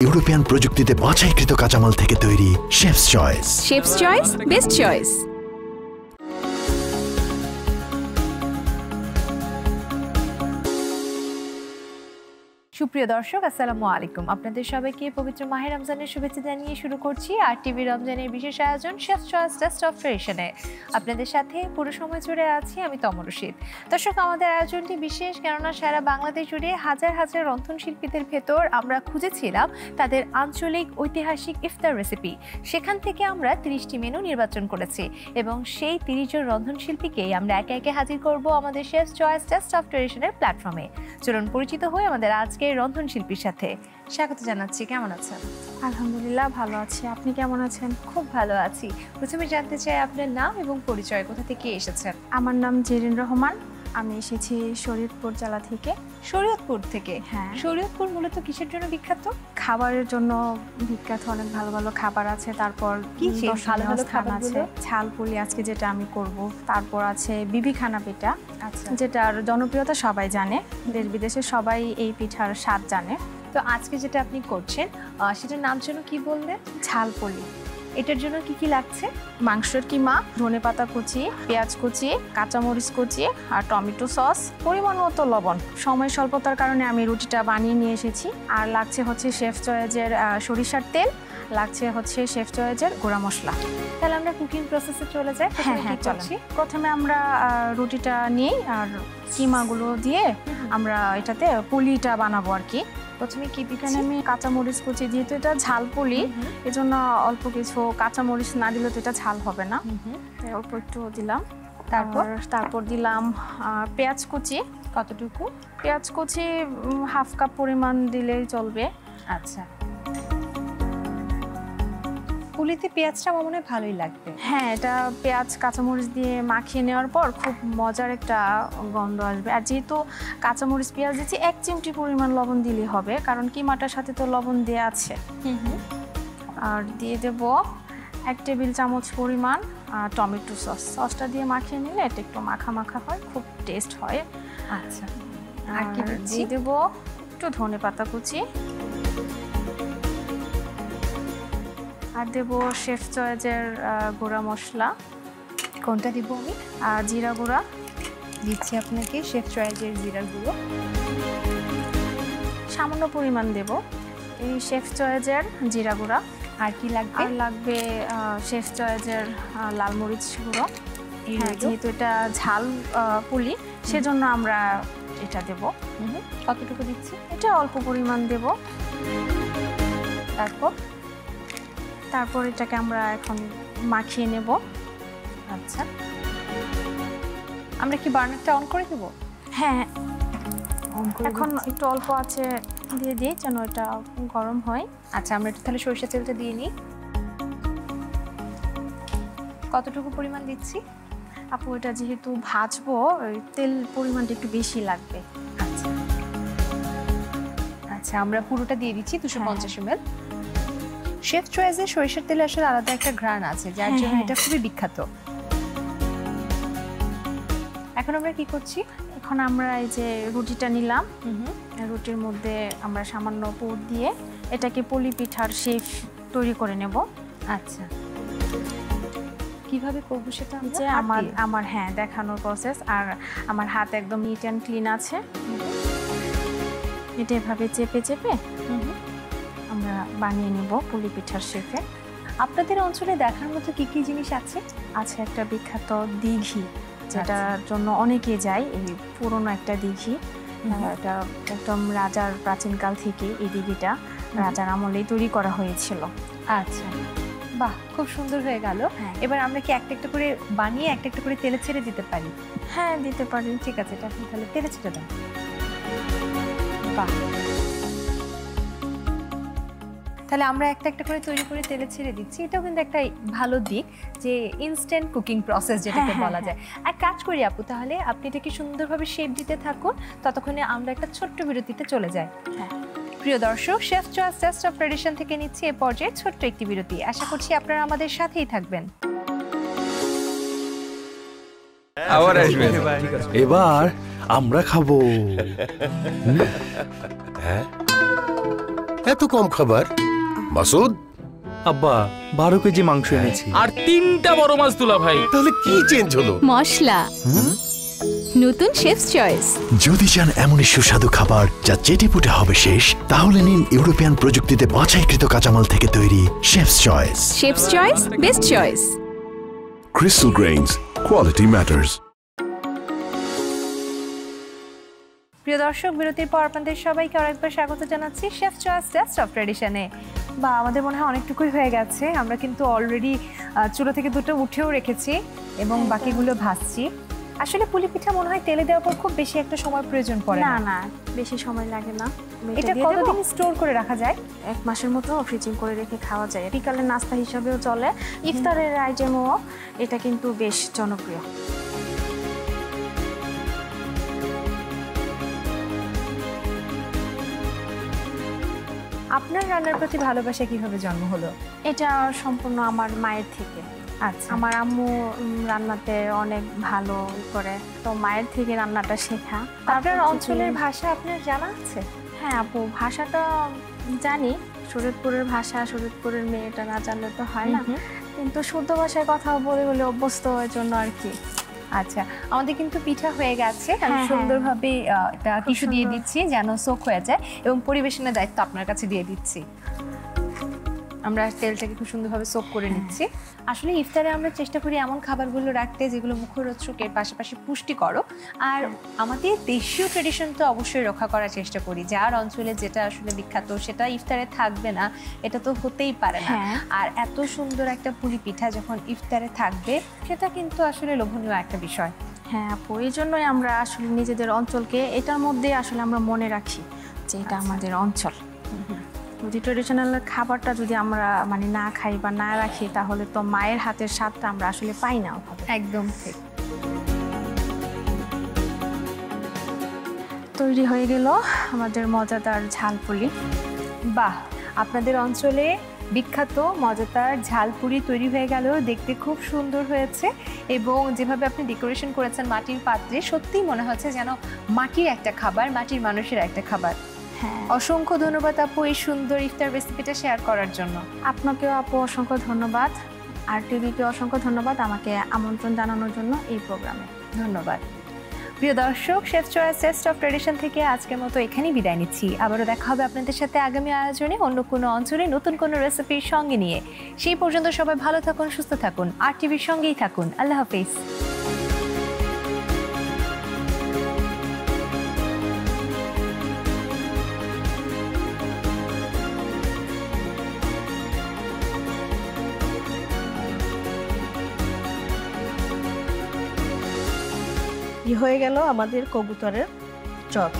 European প্রযুক্তিতে বাছাইকৃত কাঁচামাল থেকে তৈরি chefs choice. Chefs choice, best choice. সুপ্রিয় দর্শক, আসসালামু আলাইকুম। আপনাদের সবাইকে পবিত্র মাহে রমজানের শুভেচ্ছা জানিয়ে শুরু করছি আর টিভি রমজানের বিশেষ আয়োজন শেফস চয়েস টেস্ট অফ ট্রেডিশনে। আপনাদের সাথে পুরো সময় জুড়ে আছি আমি তমর রশিদ। দর্শক, আমাদের আয়োজনটি বিশেষ, কেননা সারা বাংলাদেশ জুড়ে হাজার হাজার রন্ধনশিল্পীদের ভেতর আমরা খুঁজেছিলাম তাদের আঞ্চলিক ঐতিহাসিক ইফতার রেসিপি। সেখান থেকে আমরা 30টি মেনু নির্বাচন করেছি এবং সেই 30 জন রন্ধনশিল্পীকেই আমরা একে একে হাজির করব আমাদের শেফস চয়েস টেস্ট অফ ট্রেডিশনের প্ল্যাটফর্মে। চলুন পরিচিত হই আমাদের আজকে রন্ধনশিল্পীর সাথে। স্বাগত জানাচ্ছি। কেমন আছেন? আলহামদুলিল্লাহ, ভালো আছি। আপনি কেমন আছেন? খুব ভালো আছি। প্রথমে জানতে চাই আপনার নাম এবং পরিচয়, কোথা থেকে এসেছেন? আমার নাম জেরিন রহমান, আমি এসেছি শরীয়তপুর জেলা থেকে। শরীয়তপুর থেকে? হ্যাঁ। শরীয়তপুর মূলত কিসের জন্য বিখ্যাত? খাবারের জন্য বিখ্যাত, অনেক ভালো ভালো খাবার আছে। তারপর কি ভালো ভালো খাবার আছে? ঝালপুলি আজকে যেটা আমি করব, তারপর আছে বিবিখানা পিঠা, আচ্ছা, যেটার জনপ্রিয়তা সবাই জানে, দেশ বিদেশে সবাই এই পিঠার স্বাদ জানে। তো আজকে যেটা আপনি করছেন সেটার নাম যেন কি বললেন? ঝালপুলি। এটার জন্য কি কি লাগছে? মাংসের কিমা, ধনেপাতা কুচি, পেঁয়াজ কুচি, কাঁচামরিচ কুচি আর টমেটো সস, পরিমাণ মতো লবণ। সময় স্বল্পতার কারণে আমি রুটিটা বানিয়ে নিয়ে এসেছি। আর লাগছে হচ্ছে শেফ চয়েজের সরিষার তেল, লাগছে হচ্ছে শেফ চয়েজের গুঁড়া মশলা। তাহলে আমরা কুকিং প্রসেসে চলে যাই। হ্যাঁ হ্যাঁ, চলছি। প্রথমে আমরা রুটিটা নিই আর কিমাগুলো দিয়ে আমরা এটাতে পুলিটা বানাবো আর কি। প্রথমে কি এখানে আমি কাঁচামরিচ কুচি, যেহেতু এটা ঝাল পুলি, এজন্য অল্প কিছু কাঁচামরিচ না দিলে তো এটা ঝাল হবে না, তাই অল্প একটু দিলাম। তারপর দিলাম পেঁয়াজ কুচি। কতটুকু? পেঁয়াজ কুচি হাফ কাপ পরিমাণ দিলেই চলবে। আচ্ছা, পুলিতে পেঁয়াজটা আমার মনে হয় ভালোই লাগবে। হ্যাঁ, এটা পেঁয়াজ কাঁচামরিচ দিয়ে মাখিয়ে নেওয়ার পর খুব মজার একটা গন্ধ আসবে। আর যেহেতু কাঁচামরিচ পেঁয়াজ দিচ্ছি, 1 চিমটি পরিমাণ লবণ দিলেই হবে, কারণ কিমাটার সাথে তো লবণ দেওয়া আছে। আর দিয়ে দেব 1 টেবিল চামচ পরিমাণ টমেটো সস। সসটা দিয়ে মাখিয়ে নিলে এটা একটু মাখা মাখা হয়, খুব টেস্ট হয়। আচ্ছা, আর কি দিয়ে দেব একটু ধনেপাতা কুচি, আর দেবো শেফ চয়েজের গুঁড়া মশলা। কোনটা দিব আমি? জিরা গুঁড়া দিচ্ছি আপনাকে, শেফ চয়েজের জিরার গুঁড়ো সামান্য পরিমাণ দেব। এই শেফ চয়েজের জিরা গুঁড়া। আর কি লাগবে? আর লাগবে শেফ চয়েজের লাল মরিচ গুঁড়ো। যেহেতু এটা ঝাল পুলি, সেজন্য আমরা এটা দেব। কতটুকু দিচ্ছি? এটা অল্প পরিমাণ দেব। তারপর এটাকে আমরা এখন মাখিয়ে নেব। আচ্ছা, আমরা কি বার্নারটা অন করে দেব? হ্যাঁ, এখন একটু অল্প আছে দিয়ে দিই যেন এটা গরম হয়। আচ্ছা, আমরা একটু তাহলে সরিষা তেলটা দিয়ে নিই। কতটুকু পরিমাণ দিচ্ছি? আপু, এটা যেহেতু ভাজবো, তেল পরিমাণটা একটু বেশি লাগবে। আচ্ছা আচ্ছা, আমরা পুরোটা দিয়ে দিচ্ছি 250 ml। শেফ চয়েসের সরিষার তেলে আসলে আলাদা একটা ঘ্রাণ আছে, যার জন্য এটা খুবই বিখ্যাত। এখন আমরা কি করছি? এখন আমরা এই যে রুটিটা নিলাম, রুটির মধ্যে আমরা সামান্য পুর দিয়ে এটাকে পুলি পিঠার শেপ তৈরি করে নেব। আচ্ছা, কিভাবে করবো সেটা যে আমার হ্যাঁ দেখানোর প্রসেস। আর আমার হাত একদম নিট অ্যান্ড ক্লিন আছে। এটা এভাবে চেপে চেপে আমরা বানিয়ে নেব পুলি পিঠার শেপে। আপনাদের অঞ্চলে দেখার মতো কি কি জিনিস আছে? আছে একটা বিখ্যাত দিঘি, যেটার জন্য অনেকে যায়। এই পুরনো একটা দিঘি, এটা একদম রাজার প্রাচীনকাল থেকে এই দিঘিটা রাজার আমলেই তৈরি করা হয়েছিল। আচ্ছা, বাহ, খুব সুন্দর হয়ে গেল। এবার আমরা কি একটা একটা করে বানিয়ে একটা একটা করে তেলে ছেড়ে দিতে পারি? হ্যাঁ, দিতে পারি। ঠিক আছে, এটা আপনি তাহলে তেলে ছেড়ে দাও। বাহ, তাহলে আমরা একটা একটা করে তৈরি করে তেলে ছেড়ে দিচ্ছি। এটাও কিন্তু একটা ভালো দিক, যে ইনস্ট্যান্ট কুকিং প্রসেস যেটাকে বলা যায়। আর কাজ করি আপু, তাহলে আপনি এটাকে সুন্দরভাবে শেপ দিতে থাকুন, ততক্ষণে আমরা একটা ছোট্ট বিরতিতে চলে যাই। প্রিয় দর্শক, chef choice test of tradition থেকে নিচ্ছি এ পর্যায়ে ছোট্ট একটি বিরতি। আশা করছি আপনারা আমাদের সাথেই থাকবেন। এবার আমরা খাবো। এত কম খাবার? মাসুদ, আব্বা 12 কেজি মাংস এনেছি। আর 3টা বড় মাছ দুলা ভাই। তাহলে কি চেঞ্জ হলো? মশলা, নতুন শেফস চয়েস। যদি চান এমনই সুস্বাদু খাবার যা চেটেপুটে হবে শেষ, তাহলে নিন ইউরোপিয়ান প্রযুক্তিতে বাছাইকৃত কাঁচামাল থেকে তৈরি chefs choice. Chefs choice, best choice. Crystal Grains, quality matters. প্রিয় দর্শক, বিরতির পর আপনাদের সবাইকে আরেকবার স্বাগত জানাচ্ছি শেফ চয়েস টেস্ট অফ ট্র্যাডিশনে। বা আমাদের মনে হয় অনেকটুকুই হয়ে গেছে। আমরা কিন্তু অলরেডি চুলা থেকে দুটো উঠেও রেখেছি এবং বাকিগুলো ভাজছি। আসলে পুলি পিঠা মনে হয় তেলে দেওয়ার পর খুব বেশি একটা সময় প্রয়োজন পড়ে না। না, বেশি সময় লাগে না। এটা কতদিন স্টোর করে রাখা যায়? 1 মাসের মতো ফ্রিজিং করে রেখে খাওয়া যায়। বিকালের নাস্তা হিসাবেও চলে, ইফতারের আইটেমও এটা কিন্তু বেশ জনপ্রিয়। আপনার রান্নার প্রতি ভালোবাসা কিভাবে জন্ম হলো? এটা সম্পূর্ণ আমার মায়ের থেকে। আচ্ছা, আমার আম্মু রান্নাতে অনেক ভালো করে, তো মায়ের থেকে রান্নাটা শেখা। আপনার অঞ্চলের ভাষা আপনার জানা আছে? হ্যাঁ আপু, ভাষাটা জানি। শরীয়তপুরের ভাষা, শরীয়তপুরের মেয়েটা না জানলে তো হয় না, কিন্তু শুদ্ধ ভাষায় কথা বলে বলে অভ্যস্ত হওয়ার জন্য আর কি। আচ্ছা, আমাদের কিন্তু পিঠা হয়ে গেছে। আমি সুন্দরভাবে এটা টিস্যু দিয়ে দিচ্ছি যেন সোক হয়ে যায় এবং পরিবেশনের দায়িত্ব আপনার কাছে দিয়ে দিচ্ছি। আমরা তেলটাকে খুব সুন্দরভাবে সোক করে নিচ্ছি। আসলে ইফতারে আমরা চেষ্টা করি এমন খাবারগুলো রাখতে যেগুলো মুখরোচকের পাশাপাশি পুষ্টিকর, আর আমাদের দেশীয় ট্রেডিশন তো অবশ্যই রক্ষা করার চেষ্টা করি। যার অঞ্চলে যেটা আসলে বিখ্যাত সেটা ইফতারে থাকবে না, এটা তো হতেই পারে না। আর এত সুন্দর একটা পুলি পিঠা যখন ইফতারে থাকবে, সেটা কিন্তু আসলে লোভনীয় একটা বিষয়। হ্যাঁ আপু, এই জন্যই আমরা আসলে নিজেদের অঞ্চলকে এটার মধ্যে আসলে আমরা মনে রাখি যে এটা আমাদের অঞ্চল। যদি ট্রেডিশনাল খাবারটা যদি আমরা মানে না খাই বা না রাখি, তাহলে তো মায়ের হাতের স্বাদটা আমরা আসলে পাই না। একদম ঠিক। তৈরি হয়ে গেল আমাদের মজাদার ঝালপুরি। বাহ, আপনাদের অঞ্চলে বিখ্যাত মজাদার ঝালপুরি তৈরি হয়ে গেল। দেখতে খুব সুন্দর হয়েছে এবং যেভাবে আপনি ডেকোরেশন করেছেন মাটির পাত্রে, সত্যিই মনে হচ্ছে যেন মাটির একটা খাবার, মাটির মানুষের একটা খাবার। হ্যাঁ, অসংখ্য ধন্যবাদ আপু এই সুন্দর ইফতার রেসিপিটা শেয়ার করার জন্য। আপনাকেও আপু অসংখ্য ধন্যবাদ, আর টিভিকে অসংখ্য ধন্যবাদ আমাকে আমন্ত্রণ জানানোর জন্য এই প্রোগ্রামে। ধন্যবাদ। প্রিয় দর্শক, chef choice test of tradition থেকে আজকের মতো এখানেই বিদায় নিচ্ছি। আবারও দেখা হবে আপনাদের সাথে আগামী আয়োজনে অন্য কোনো অঞ্চলে নতুন কোনো রেসিপির সঙ্গে নিয়ে। সেই পর্যন্ত সবাই ভালো থাকুন, সুস্থ থাকুন, আর টিভির সঙ্গেই থাকুন। আল্লাহ হাফিজ। হয়ে গেল আমাদের কবুতরের চপ।